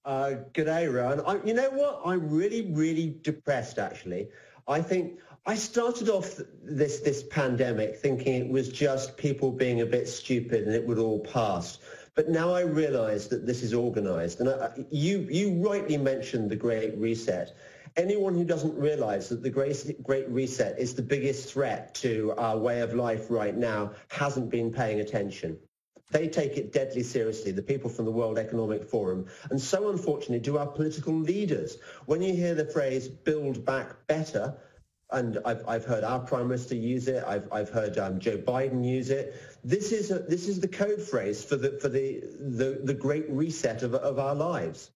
G'day, Rowan. You know what? I'm really, really depressed, actually. I think I started off this pandemic thinking it was just people being a bit stupid and it would all pass. But now I realise that this is organised. And you rightly mentioned the Great Reset. Anyone who doesn't realise that the Great Reset is the biggest threat to our way of life right now hasn't been paying attention. They take it deadly seriously, the people from the World Economic Forum, and so unfortunately do our political leaders. When you hear the phrase "build back better," and I've heard our Prime Minister use it, I've heard Joe Biden use it. This is the code phrase for the Great Reset of our lives.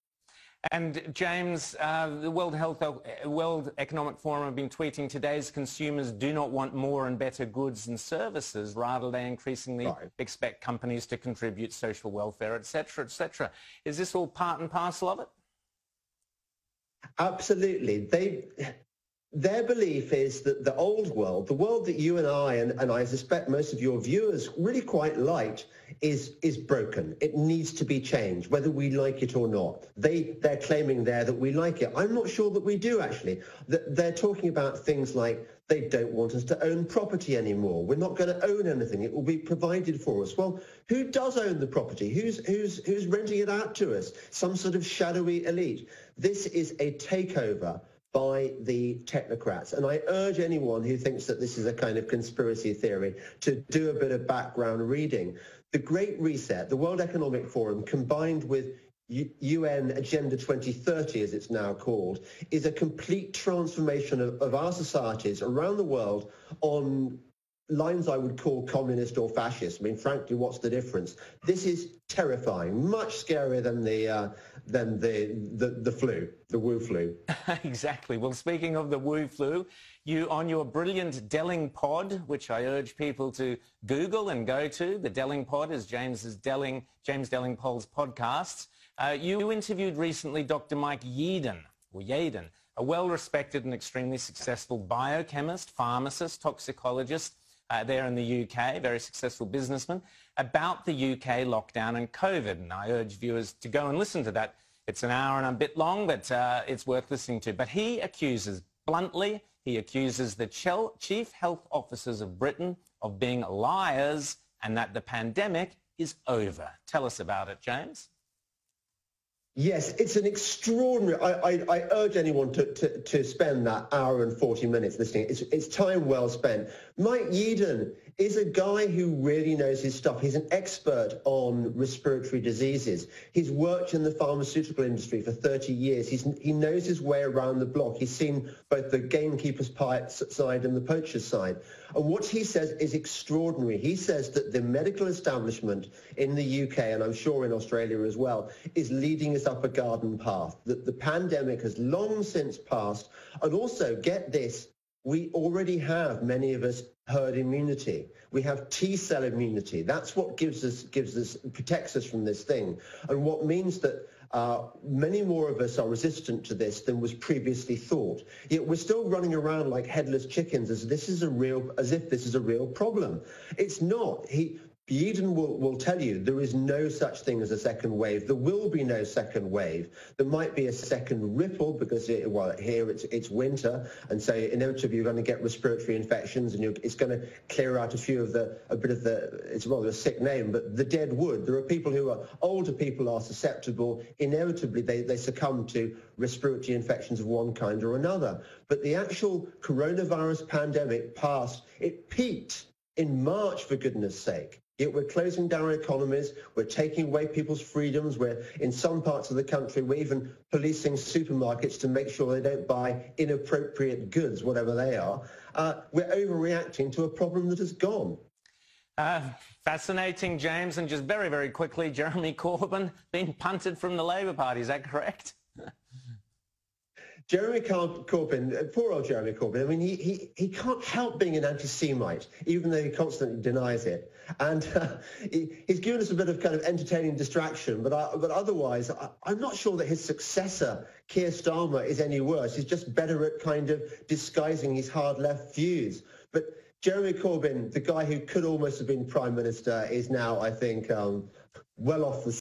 And James, the World Economic Forum have been tweeting today's consumers do not want more and better goods and services. Rather, they increasingly expect companies to contribute social welfare, etc., etc. Is this all part and parcel of it? Absolutely. Their belief is that the old world, the world that you and I suspect most of your viewers really quite liked, is broken. It needs to be changed, whether we like it or not. They're claiming there that we like it. I'm not sure that we do, actually. They're talking about things like they don't want us to own property anymore. We're not going to own anything. It will be provided for us. Well, who does own the property? Who's renting it out to us? Some sort of shadowy elite. This is a takeover by the technocrats. And I urge anyone who thinks that this is a kind of conspiracy theory to do a bit of background reading. The Great Reset, the World Economic Forum, combined with UN Agenda 2030, as it's now called, is a complete transformation of our societies around the world on lines I would call communist or fascist. I mean, frankly, what's the difference? This is terrifying, much scarier than the flu, the Wu flu. Exactly. Well, speaking of the Wu flu, you on your brilliant Delling pod, which I urge people to Google and go to. The Delling pod is James Dellingpole's podcasts. You interviewed recently Dr. Mike Yeadon, a well-respected and extremely successful biochemist, pharmacist, toxicologist, there in the UK, very successful businessman, about the UK lockdown and COVID. And I urge viewers to go and listen to that. It's an hour and a bit long, but it's worth listening to. But he accuses, bluntly, the chief health officers of Britain of being liars and that the pandemic is over. Tell us about it, James. Yes, it's an extraordinary... I urge anyone to spend that hour and 40 minutes listening. It's time well spent. Mike Yeadon is a guy who really knows his stuff. He's an expert on respiratory diseases. He's worked in the pharmaceutical industry for 30 years. He knows his way around the block. He's seen both the gamekeeper's side and the poacher's side. And what he says is extraordinary. He says that the medical establishment in the UK, and I'm sure in Australia as well, is leading us up a garden path, that the pandemic has long since passed. And also, get this, we already have, many of us, herd immunity. We have T-cell immunity. That's what protects us from this thing. And what means that many more of us are resistant to this than was previously thought. Yet we're still running around like headless chickens as if this is a real problem. It's not. Yeadon will tell you there is no such thing as a second wave. There will be no second wave. There might be a second ripple because here it's winter, and so inevitably you're going to get respiratory infections, and it's going to clear out it's rather a sick name, but the dead wood. There are people older people are susceptible. Inevitably they succumb to respiratory infections of one kind or another. But the actual coronavirus pandemic passed. It peaked in March, for goodness sake. Yet we're closing down our economies, we're taking away people's freedoms, in some parts of the country, we're even policing supermarkets to make sure they don't buy inappropriate goods, whatever they are. We're overreacting to a problem that has gone. Fascinating, James. And just very, very quickly, Jeremy Corbyn being punted from the Labour Party, is that correct? Jeremy Corbyn, poor old Jeremy Corbyn, I mean, he can't help being an anti-Semite, even though he constantly denies it. And he's given us a bit of kind of entertaining distraction, but otherwise, I'm not sure that his successor, Keir Starmer, is any worse. He's just better at kind of disguising his hard left views. But Jeremy Corbyn, the guy who could almost have been Prime Minister, is now, I think, well off the